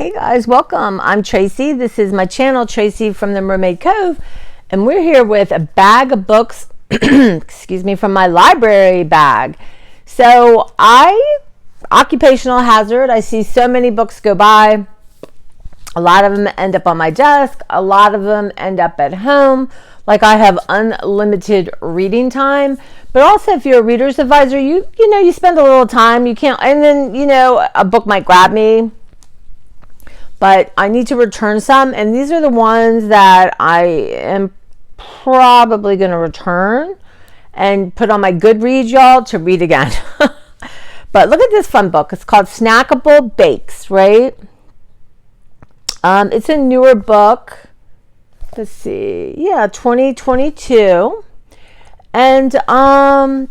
Hey guys, welcome. I'm Tracy. This is my channel, Tracy from the Mermaid Cove, and we're here with a bag of books, excuse me, from my library bag. So occupational hazard, I see so many books go by. A lot of them end up on my desk. A lot of them end up at home. Like I have unlimited reading time. But also if you're a reader's advisor, you spend a little time. You can't, and then, a book might grab me. But I need to return some. And these are the ones that I am probably going to return and put on my Goodreads, y'all, to read again. But look at this fun book. It's called Snackable Bakes, right? It's a newer book. Let's see. Yeah, 2022. And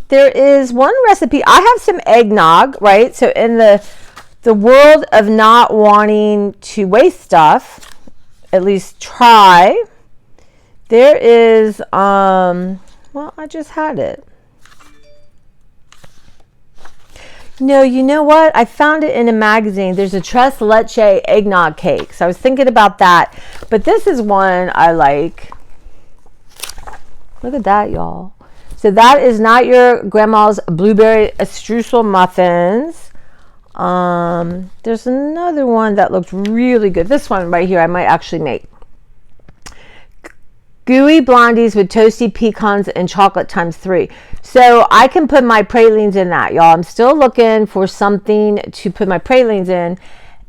there is one recipe. I have some eggnog, right? So in the world of not wanting to waste stuff, at least try, there is, well, I just had it. No, you know what? I found it in a magazine. There's a Tres Leche eggnog cake. So I was thinking about that. But this is one I like. Look at that, y'all. So that is not your grandma's blueberry streusel muffins. There's another one that looked really good. This one right here I might actually make. Gooey blondies with toasty pecans and chocolate ×3. So I can put my pralines in that, y'all. I'm still looking for something to put my pralines in.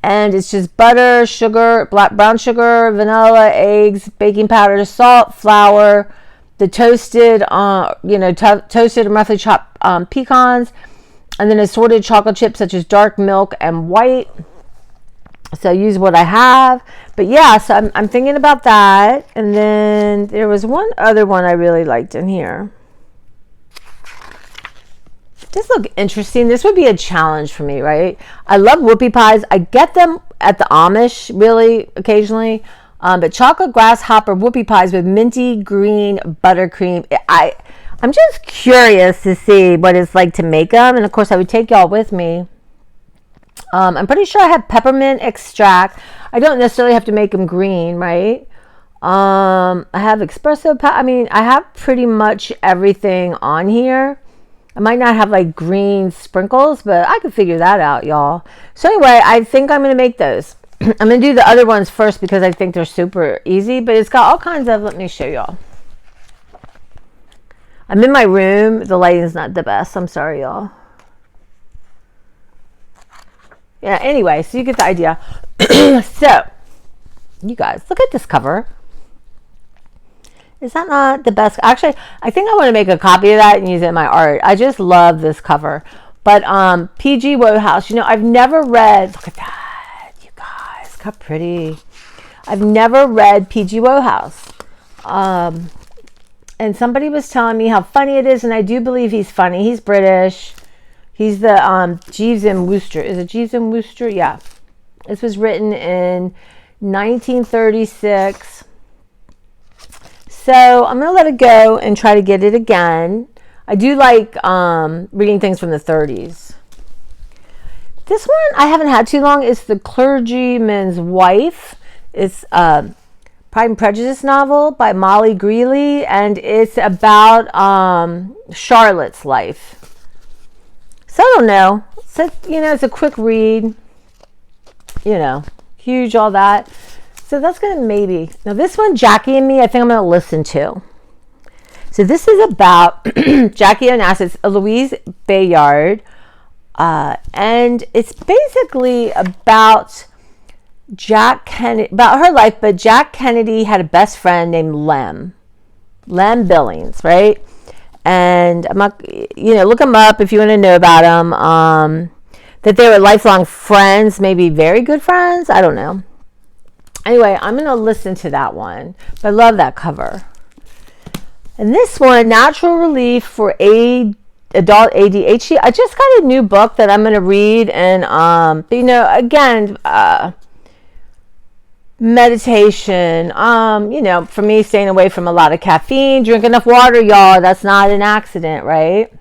And it's just butter, sugar, brown sugar, vanilla, eggs, baking powder, salt, flour, the toasted, toasted and roughly chopped pecans, and then assorted chocolate chips such as dark milk and white. So I use what I have. But yeah, so I'm thinking about that. And then there was one other one I really liked in here. This look interesting. This would be a challenge for me, right? I love whoopie pies. I get them at the Amish really occasionally. But chocolate grasshopper whoopie pies with minty green buttercream. I'm just curious to see what it's like to make them. And of course I would take y'all with me. I'm pretty sure I have peppermint extract. I don't necessarily have to make them green, right? I have espresso. I have pretty much everything on here. I might not have like green sprinkles, but I could figure that out, y'all. So anyway, I think I'm going to make those. I'm going to do the other ones first because I think they're super easy, but it's got all kinds of, let me show y'all. I'm in my room. The lighting's not the best. I'm sorry, y'all. Yeah, anyway, so you get the idea. So, you guys, look at this cover. Is that not the best? Actually, I think I want to make a copy of that and use it in my art. I just love this cover. But P.G. Wodehouse, I've never read, look at that, you guys, look how pretty. I've never read P.G. Wodehouse. And somebody was telling me how funny it is, and I do believe he's funny. He's British. He's the Jeeves and Wooster. Is it Jeeves and Wooster? Yeah. This was written in 1936. So I'm going to let it go and try to get it again. I do like reading things from the 30s. This one I haven't had too long. It's The Clergyman's Wife. It's a Pride and Prejudice novel by Molly Greeley, and it's about Charlotte's life. So I don't know. So, it's a quick read. Huge, all that. So that's going to maybe. Now this one, Jackie and Me, I think I'm going to listen to. So this is about Jackie Onassis, Louise Bayard. And it's basically about Jack Kennedy, about her life. But Jack Kennedy had a best friend named Lem Billings, right? And I'm not, look them up if you want to know about them. That they were lifelong friends, maybe very good friends. I don't know. Anyway, I'm going to listen to that one. But I love that cover. And this one, Natural Relief for Adult ADHD. I just got a new book that I'm going to read. And, again, meditation, for me, staying away from a lot of caffeine, drink enough water, y'all. That's not an accident, right?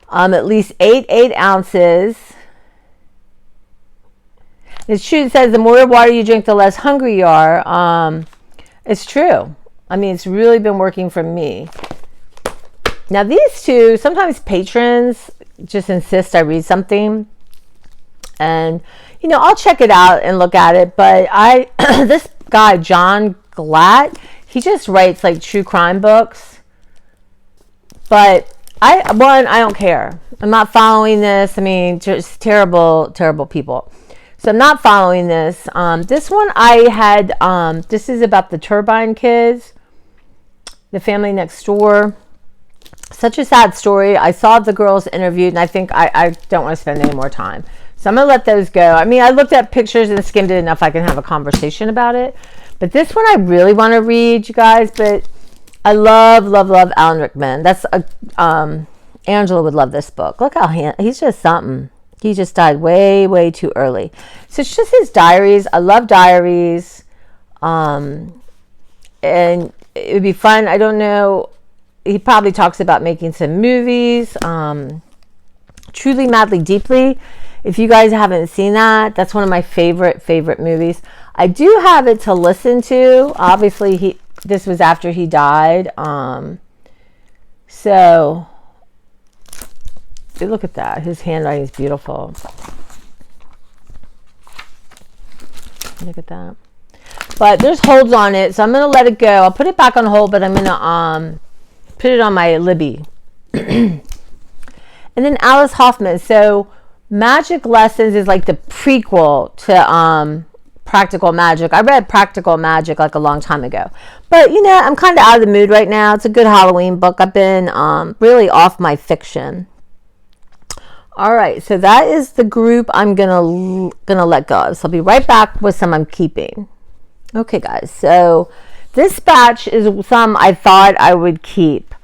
At least 8 ounces. It's true. It says the more water you drink, the less hungry you are. It's true. I mean, it's really been working for me. Now, these two, sometimes patrons just insist I read something. And, you know, I'll check it out and look at it. But this guy, John Glatt, he just writes like true crime books. But I don't care. I'm not following this. I mean, just terrible, terrible people. So I'm not following this. This one I had, this is about the Turbine Kids, the family next door. Such a sad story. I saw the girls interviewed, and I think I don't want to spend any more time. So I'm going to let those go. I mean, I looked at pictures and skimmed it enough I can have a conversation about it. But this one I really want to read, you guys. But I love, love, love Alan Rickman. That's Angela would love this book. Look how he's just something. He just died way, way too early. So it's just his diaries. I love diaries. And it would be fun. I don't know. He probably talks about making some movies. Truly, Madly, Deeply. If you guys haven't seen that, that's one of my favorite movies. I do have it to listen to. Obviously, this was after he died. So look at that. His handwriting is beautiful. Look at that. But there's holds on it, so I'm going to let it go. I'll put it back on hold, but I'm going to put it on my Libby. And then Alice Hoffman. So Magic Lessons is like the prequel to Practical Magic. I read Practical Magic like a long time ago. But, you know, I'm kind of out of the mood right now. It's a good Halloween book. I've been really off my fiction. All right, so that is the group I'm gonna let go of. So I'll be right back with some I'm keeping. Okay, guys. So this batch is some I thought I would keep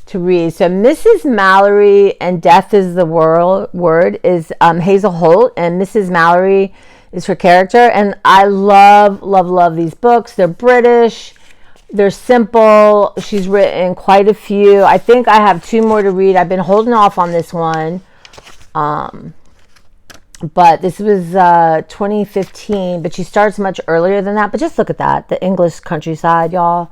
to read. So Mrs. Mallory and Death is the Word is Hazel Holt, and Mrs. Mallory is her character. And I love, love, love these books. They're British. They're simple. She's written quite a few. I think I have 2 more to read. I've been holding off on this one. But this was 2015, but she starts much earlier than that. But just look at that, the English countryside, y'all.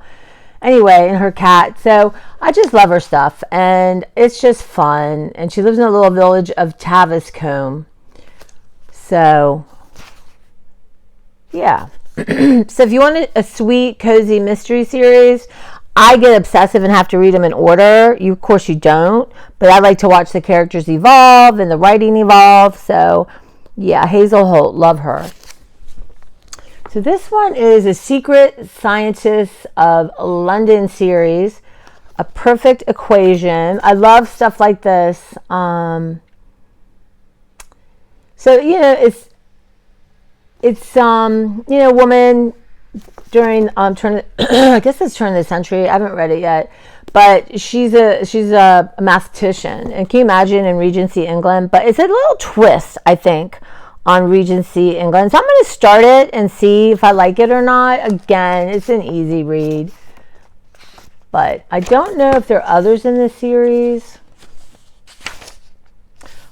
Anyway, and her cat. So I just love her stuff, and it's just fun. And she lives in a little village of Taviscombe. So yeah. So if you want a sweet, cozy mystery series, I get obsessive and have to read them in order. Of course, you don't. But I like to watch the characters evolve and the writing evolve. So, yeah, Hazel Holt. Love her. So this one is A Secret Scientist of London series. A Perfect Equation. I love stuff like this. So, you know, it's you know, woman during turn I guess it's turn of the century. I haven't read it yet, but she's a mathematician, and can you imagine in Regency England? But it's a little twist, I think, on Regency England. So I'm going to start it and see if I like it or not. Again, it's an easy read, but I don't know if there are others in this series.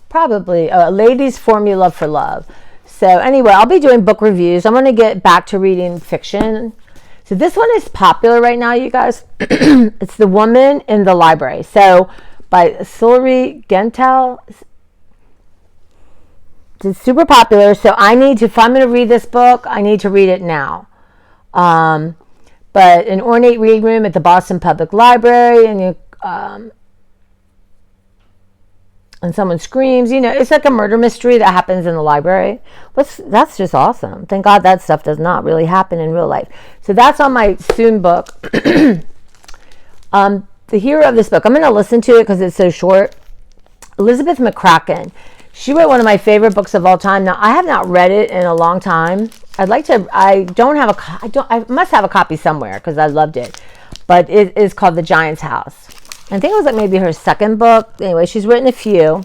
Probably A Lady's Formula for Love. So anyway, I'll be doing book reviews. I'm going to get back to reading fiction. So this one is popular right now, you guys. It's The Woman in the Library. So by Hilary Gentel. It's super popular. So if I'm going to read this book, I need to read it now. But an ornate reading room at the Boston Public Library, and someone screams, you know, it's like a murder mystery that happens in the library. That's just awesome. Thank God that stuff does not really happen in real life. So that's on my soon book. The hero of this book, I'm going to listen to it because it's so short. Elizabeth McCracken. She wrote one of my favorite books of all time. Now, I have not read it in a long time. I must have a copy somewhere because I loved it. But it is called The Giant's House. I think it was like maybe her second book. Anyway, she's written a few.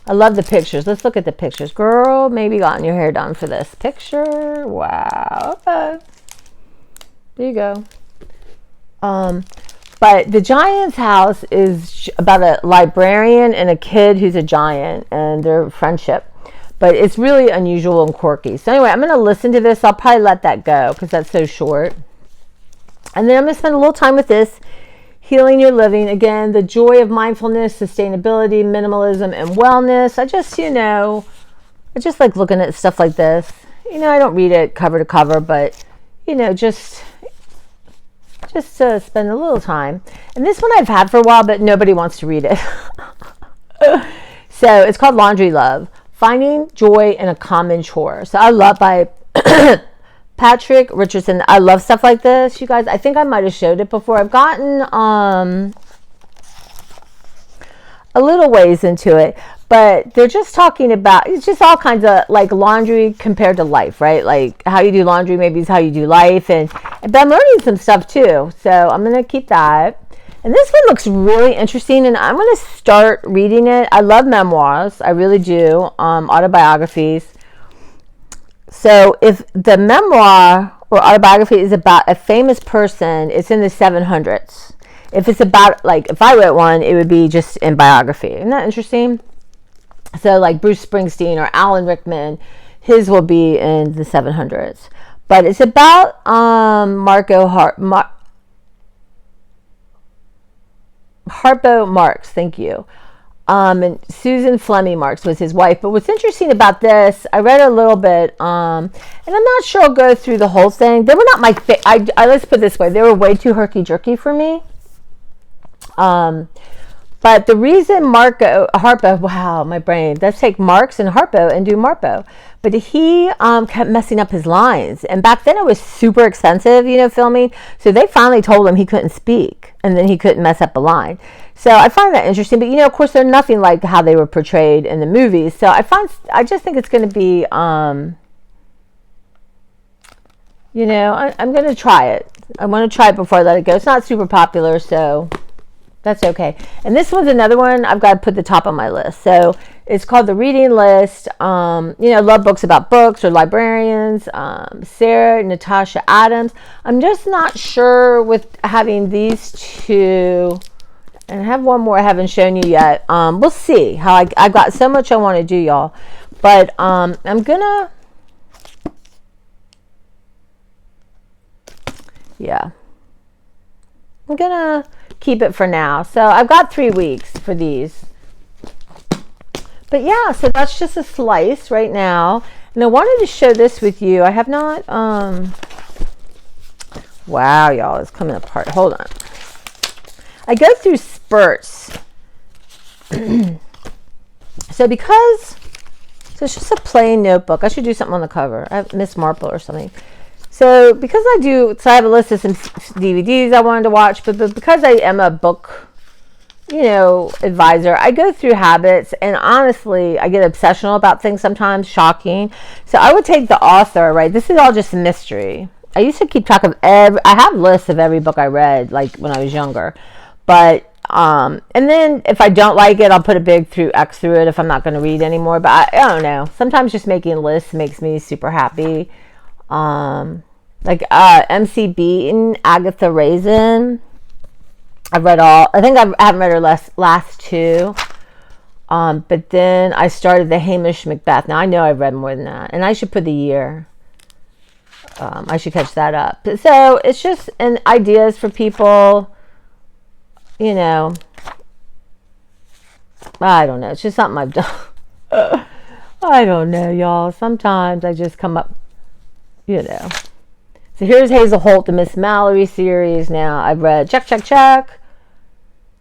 I love the pictures. Let's look at the pictures. Girl, maybe gotten your hair done for this picture. Wow. Okay. There you go. But The Giant's House is about a librarian and a kid who's a giant and their friendship. but it's really unusual and quirky. So anyway, I'm going to listen to this. I'll probably let that go because that's so short. And then I'm going to spend a little time with this, Healing Your Living. Again, the joy of mindfulness, sustainability, minimalism, and wellness. I just like looking at stuff like this. I don't read it cover to cover, but, just to spend a little time. And this one I've had for a while, but nobody wants to read it. So it's called Laundry Love, Finding Joy in a Common Chore. So I love by Patrick Richardson. I love stuff like this, you guys. I think I might have showed it before. I've gotten a little ways into it, but they're just talking about, it's just all kinds of like laundry compared to life, right? Like how you do laundry maybe is how you do life. But I'm learning some stuff too. So I'm going to keep that. And this one looks really interesting, and I'm going to start reading it. I love memoirs. I really do. Autobiographies. So if the memoir or autobiography is about a famous person, it's in the 700s. If it's about, like, if I wrote one, it would be just in biography. Isn't that interesting? So like Bruce Springsteen or Alan Rickman, his will be in the 700s. But it's about Harpo Marx, thank you. And Susan Fleming Marx was his wife. But what's interesting about this, I read a little bit, and I'm not sure I'll go through the whole thing. They were not my let's put it this way, they were way too herky-jerky for me. But the reason Harpo, wow, my brain, let's take Marx and Harpo and do Marpo. But he kept messing up his lines. And back then it was super expensive, filming. So they finally told him he couldn't speak. And then he couldn't mess up a line. So I find that interesting. But, of course, they're nothing like how they were portrayed in the movies. So I just think it's going to be, I'm going to try it. I want to try it before I let it go. It's not super popular, so that's okay. And this one's another one I've got to put the top on my list. So it's called The Reading List. Love books about books or librarians. Sarah Natasha Adams. I'm just not sure with having these two. And I have one more I haven't shown you yet. We'll see how I've got so much I want to do, y'all. But I'm going to... Yeah. I'm going to keep it for now. So I've got 3 weeks for these. But yeah, so that's just a slice right now. And I wanted to show this with you. I have not, wow, y'all, it's coming apart. Hold on. I go through spurts. So it's just a plain notebook. I should do something on the cover. I have Miss Marple or something. So because I have a list of some DVDs I wanted to watch, but because I am a book, advisor, I go through habits, and honestly, I get obsessional about things sometimes, shocking. So I would take the author, right? This is all just a mystery. I used to keep track of I have lists of every book I read, like when I was younger. But, and then if I don't like it, I'll put a big X through it if I'm not going to read anymore. But I don't know. Sometimes just making lists makes me super happy. Like MC Beaton, Agatha Raisin. I've read all. I think I haven't read her last two. But then I started the Hamish Macbeth. Now I know I've read more than that, and I should put the year. I should catch that up. So it's just ideas for people. I don't know. It's just something I've done. I don't know, y'all. Sometimes I just come up. So here's Hazel Holt, the Miss Mallory series. Now I've read check. I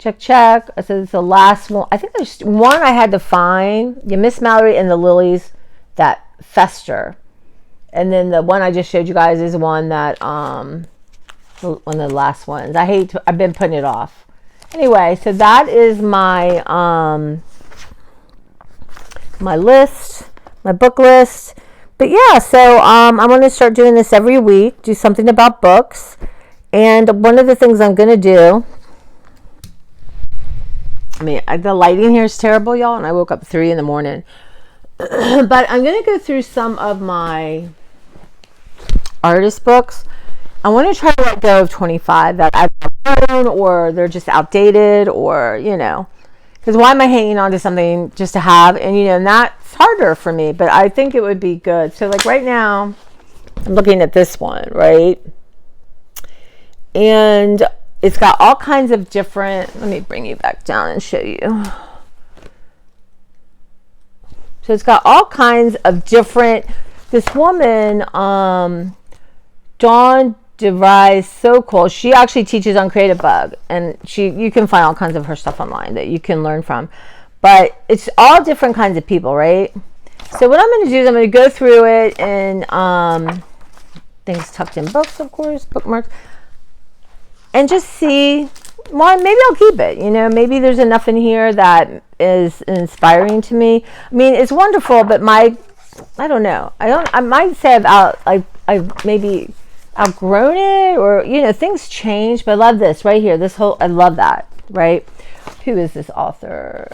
said it's the last one. I think there's one I had to find. Yeah, Miss Mallory and the Lilies That Fester. And then the one I just showed you guys is one that one of the last ones. I've been putting it off. Anyway, so that is my my list, my book list. But yeah, so I'm going to start doing this every week, do something about books. And one of the things I'm going to do, the lighting here is terrible, y'all, and I woke up at 3 a.m. But I'm going to go through some of my artist books. I want to try to let go of 25 that I've owned, or they're just outdated, or, because Because why am I hanging on to something just to have? And, and that's harder for me, but I think it would be good. So like right now, I'm looking at this one, right? And it's got all kinds of different, let me bring you back down and show you. So it's got all kinds of different, this woman, Dawn DeVries, so cool. She actually teaches on Creative Bug, and you can find all kinds of her stuff online that you can learn from. But it's all different kinds of people, right? So what I'm going to do is I'm going to go through it and things tucked in books, of course, bookmarks, and just see. Well, maybe I'll keep it. Maybe there's enough in here that is inspiring to me. I mean, it's wonderful, but I don't know. I might say I've maybe outgrown it, or things change. But I love this right here. I love that. Right? Who is this author?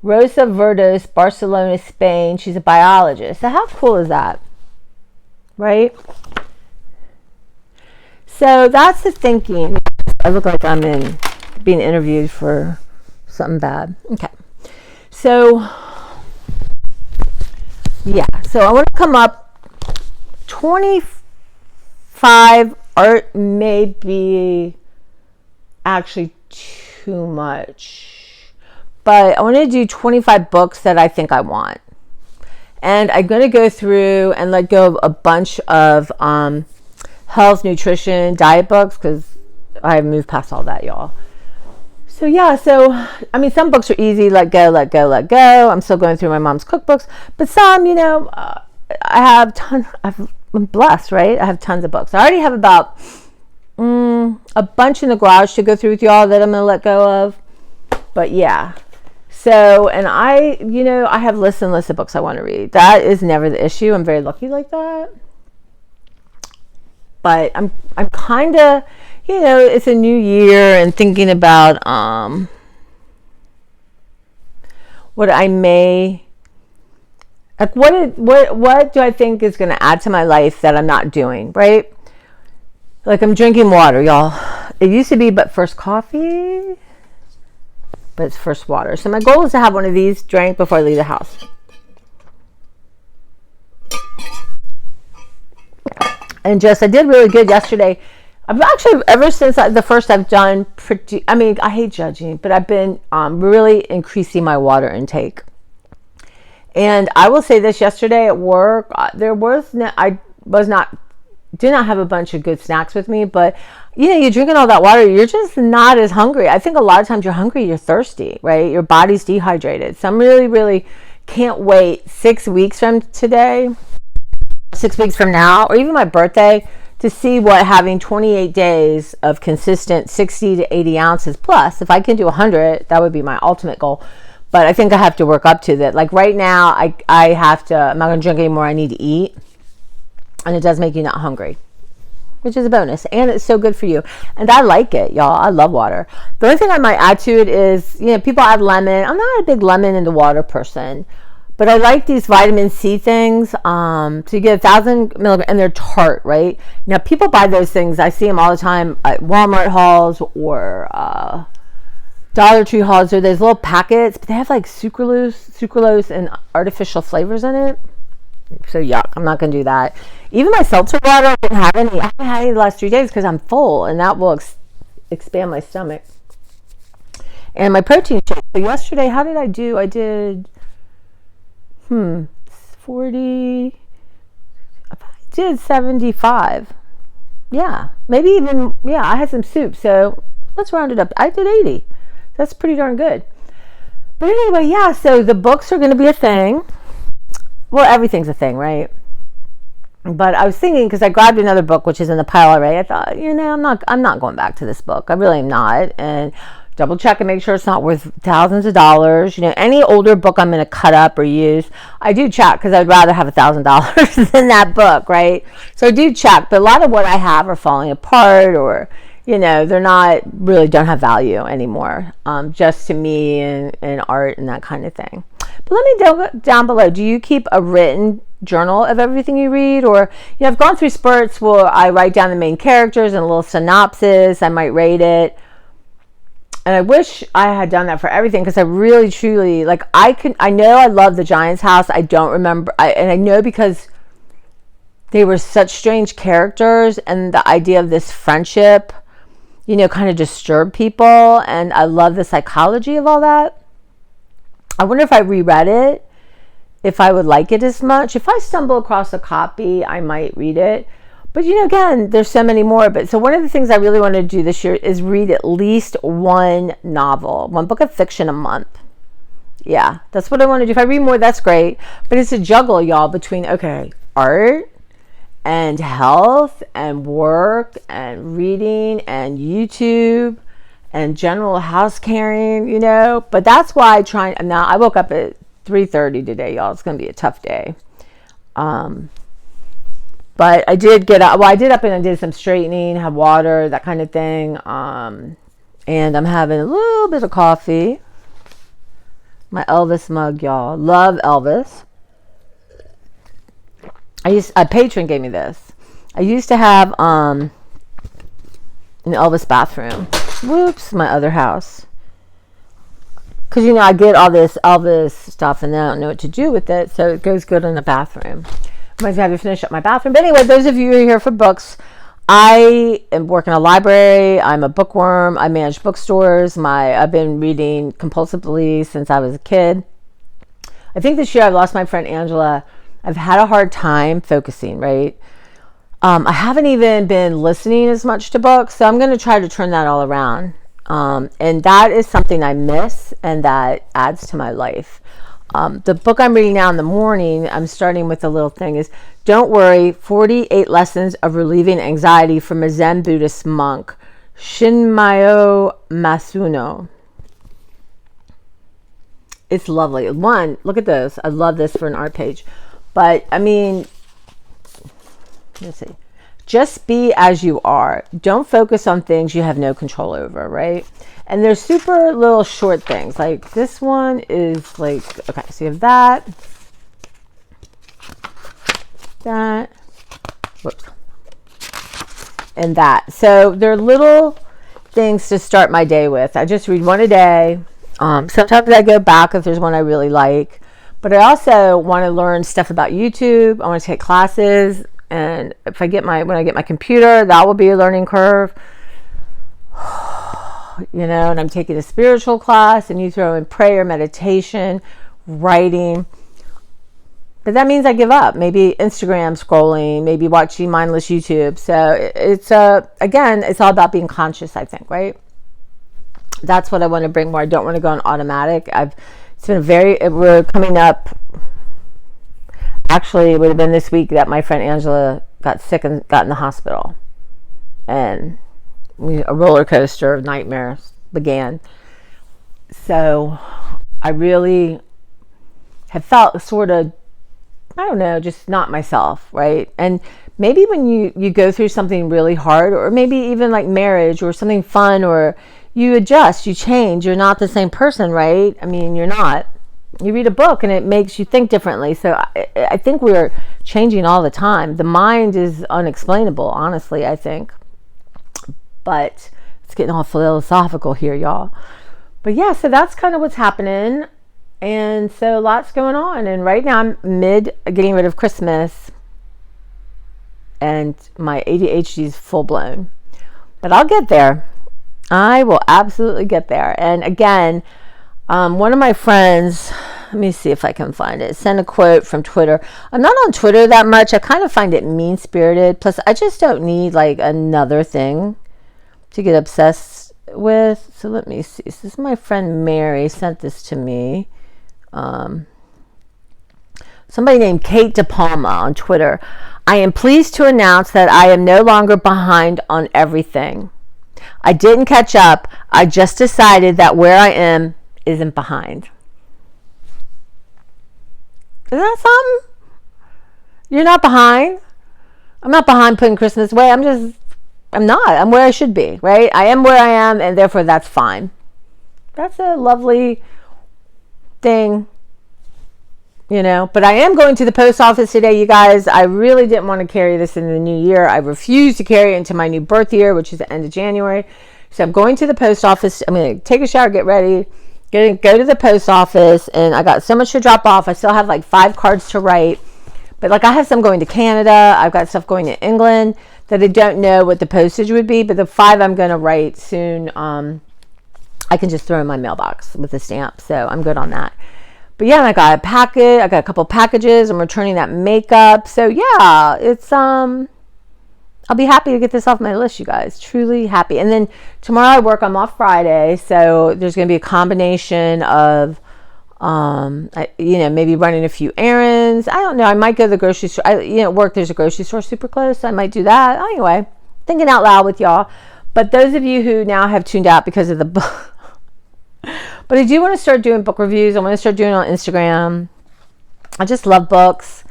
Rosa Verdos, Barcelona, Spain. She's a biologist. So how cool is that? Right? So that's the thinking. I look like I'm being interviewed for something bad. Okay. So, yeah. So I want to come up 25 art may be actually too much. But I want to do 25 books that I think I want. And I'm going to go through and let go of a bunch of health, nutrition, diet books, because I moved past all that, y'all. So yeah, I mean, some books are easy, let go. I'm still going through my mom's cookbooks, but some, I'm blessed, right? I have tons of books. I already have about a bunch in the garage to go through with y'all that I'm going to let go of. But yeah. So, and I have lists and lists of books I want to read. That is never the issue. I'm very lucky like that. But I'm kind of, it's a new year and thinking about what I may, like what do I think is going to add to my life that I'm not doing, right? Like I'm drinking water, y'all. It used to be but first coffee, but it's first water. So my goal is to have one of these drank before I leave the house. And I did really good yesterday. I've actually, ever since the first I've done I hate judging, but I've been really increasing my water intake. And I will say this, yesterday at work, did not have a bunch of good snacks with me, but you're drinking all that water, you're just not as hungry. I think a lot of times you're hungry, you're thirsty, right? Your body's dehydrated. So I'm really, really can't wait 6 weeks from today, 6 weeks from now, or even my birthday, to see what having 28 days of consistent 60 to 80 ounces plus, if I can do 100, that would be my ultimate goal. But I think I have to work up to that. Like right now, I'm not going to drink anymore. I need to eat. And it does make you not hungry, which is a bonus. And it's so good for you. And I like it, y'all. I love water. The only thing I might add to it is, people add lemon. I'm not a big lemon in the water person. But I like these vitamin C things. So you get 1,000 milligrams, and they're tart, right? Now, people buy those things. I see them all the time at Walmart hauls or Dollar Tree hauls. Or there's little packets, but they have like sucralose and artificial flavors in it. So yuck, I'm not going to do that. Even my seltzer water, I haven't had any the last 3 days because I'm full, and that will expand my stomach. And my protein shake. So yesterday, how did I do? I did 40. I did 75. Yeah, maybe even, I had some soup. So let's round it up. I did 80. That's pretty darn good. But anyway, so the books are going to be a thing. Well, everything's a thing, right? But I was thinking, because I grabbed another book, which is in the pile already. I thought, I'm not going back to this book. I really am not. And double check and make sure it's not worth thousands of dollars. Any older book I'm going to cut up or use, I do check, because I'd rather have $1,000 than that book, right? So I do check. But a lot of what I have are falling apart, or they're not really, don't have value anymore, just to me and art and that kind of thing. But let me know down below, do you keep a written journal of everything you read? Or, I've gone through spurts where I write down the main characters and a little synopsis. I might rate it. And I wish I had done that for everything, because I really, truly, like, I know I love the Giant's House. I don't remember, and I know because they were such strange characters, and the idea of this friendship, you know, kind of disturbed people. And I love the psychology of all that. I wonder if I reread it, if I would like it as much. If I stumble across a copy, I might read it. But, you know, again, there's so many more. But so one of the things I really want to do this year is read at least one novel, one book of fiction a month. Yeah, that's what I want to do. If I read more, that's great. But it's a juggle, y'all, between, okay, art and health and work and reading and YouTube and general house caring, you know. But that's why now I woke up at 3:30 today, y'all. It's going to be a tough day. But I did get up. Well, I did up and I did some straightening, have water, that kind of thing. And I'm having a little bit of coffee. My Elvis mug, y'all. Love Elvis. A patron gave me this. I used to have an Elvis bathroom. Whoops, my other house. Because, you know, I get all this Elvis stuff and I don't know what to do with it. So it goes good in the bathroom. I might have to finish up my bathroom. But anyway, those of you who are here for books, I work in a library. I'm a bookworm. I manage bookstores. I've been reading compulsively since I was a kid. I think this year I've lost my friend Angela. I've had a hard time focusing, right? I haven't even been listening as much to books. So I'm going to try to turn that all around. And that is something I miss, and that adds to my life. The book I'm reading now in the morning, I'm starting with a little thing, is Don't Worry, 48 Lessons of Relieving Anxiety from a Zen Buddhist Monk, Shinmyo Masuno. It's lovely. One, look at this. I love this for an art page. But, I mean, let's see. Just be as you are. Don't focus on things you have no control over, right? And there's super little short things. Like this one is like, okay, so you have that, whoops, and that. So they're little things to start my day with. I just read one a day. Sometimes I go back if there's one I really like. But I also want to learn stuff about YouTube. I want to take classes. And if when I get my computer, that will be a learning curve. You know, and I'm taking a spiritual class, and you throw in prayer, meditation, writing. But that means I give up. Maybe Instagram scrolling, maybe watching mindless YouTube. So it's again, it's all about being conscious, I think, right? That's what I want to bring more. I don't want to go on automatic. We're coming up. Actually, it would have been this week that my friend Angela got sick and got in the hospital. And a roller coaster of nightmares began. So I really have felt sort of, I don't know, just not myself, right? And maybe when you go through something really hard, or maybe even like marriage or something fun, or you adjust, you change, you're not the same person, right? I mean, you're not. You read a book and it makes you think differently. So I think we're changing all the time. The mind is unexplainable, honestly, I think. But it's getting all philosophical here, y'all. But yeah, so that's kind of what's happening. And so lots going on. And right now I'm getting rid of Christmas. And my ADHD is full blown. But I'll get there. I will absolutely get there. And again, one of my friends, let me see if I can find it, sent a quote from Twitter. I'm not on Twitter that much. I kind of find it mean-spirited. Plus, I just don't need like another thing to get obsessed with. So let me see. This is my friend Mary sent this to me. Somebody named Kate DePalma on Twitter. I am pleased to announce that I am no longer behind on everything. I didn't catch up. I just decided that where I am isn't behind. Is that something? You're not behind? I'm not behind putting Christmas away. I'm not. I'm where I should be, right? I am where I am, and therefore that's fine. That's a lovely thing, you know. But I am going to the post office today, you guys. I really didn't want to carry this in the new year. I refuse to carry it into my new birth year, which is the end of January. So I'm going to the post office. I'm going to take a shower, get ready, go to the post office, and I got so much to drop off. I still have like 5 cards to write. But like I have some going to Canada. I've got stuff going to England that I don't know what the postage would be. But the 5 I'm going to write soon, I can just throw in my mailbox with a stamp. So I'm good on that. But yeah, I got a packet. I got a couple packages. I'm returning that makeup. So yeah, it's I'll be happy to get this off my list, you guys. Truly happy. And then tomorrow I work. I'm off Friday, so there's going to be a combination of maybe running a few errands. I don't know. I might go to the grocery store. At work there's a grocery store super close, so I might do that. Anyway, thinking out loud with y'all. But those of you who now have tuned out because of the book, but I do want to start doing book reviews. I want to start doing it on Instagram. I just love books.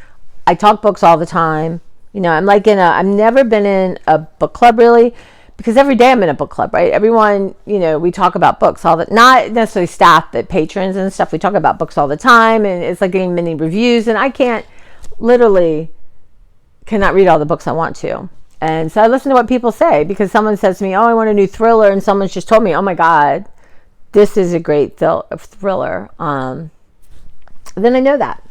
I talk books all the time. I've never been in a book club really, because every day I'm in a book club, right? Everyone, we talk about books not necessarily staff, but patrons and stuff. We talk about books all the time, and it's like getting many reviews, and I cannot read all the books I want to. And so I listen to what people say, because someone says to me, oh, I want a new thriller, and someone's just told me, oh my God, this is a great thriller. Then I know that.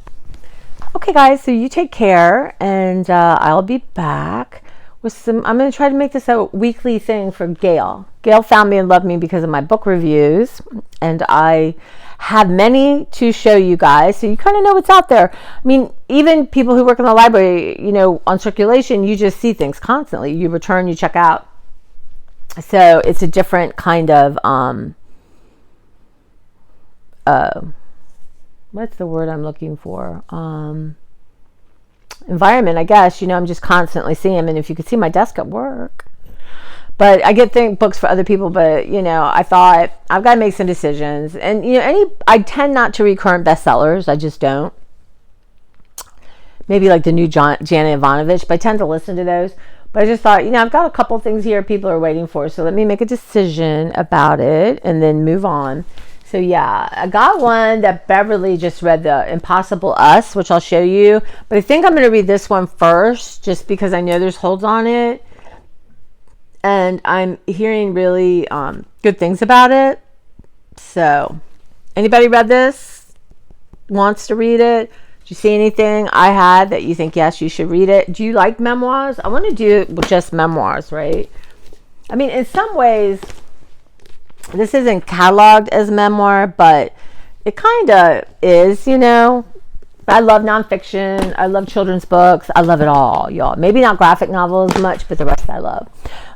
Okay, guys, so you take care, and I'll be back with I'm going to try to make this a weekly thing for Gail. Gail found me and loved me because of my book reviews, and I have many to show you guys, so you kind of know what's out there. I mean, even people who work in the library, on circulation, you just see things constantly. You return, you check out. So it's a different kind of what's the word I'm looking for? Environment, I guess. I'm just constantly seeing them, and if you could see my desk at work. But I get books for other people, but I thought I've got to make some decisions, and I tend not to read current bestsellers. I just don't. Maybe like the new Janet Ivanovich, but I tend to listen to those. But I just thought, I've got a couple things here people are waiting for, so let me make a decision about it and then move on. So yeah, I got one that Beverly just read, The Impossible Us, which I'll show you. But I think I'm going to read this one first, just because I know there's holds on it. And I'm hearing really good things about it. So, anybody read this? Wants to read it? Did you see anything I had that you think, yes, you should read it? Do you like memoirs? I want to do just memoirs, right? I mean, in some ways, this isn't cataloged as memoir, but it kind of is, I love nonfiction. I love children's books. I love it all, y'all. Maybe not graphic novels much, but the rest I love.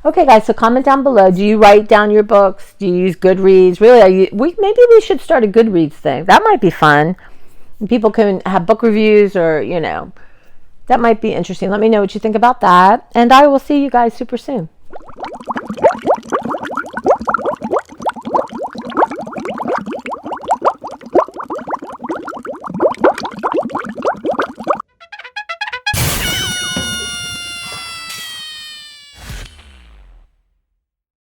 Okay, guys, so comment down below. Do you write down your books? Do you use Goodreads? Really, maybe we should start a Goodreads thing. That might be fun. People can have book reviews, or, that might be interesting. Let me know what you think about that. And I will see you guys super soon.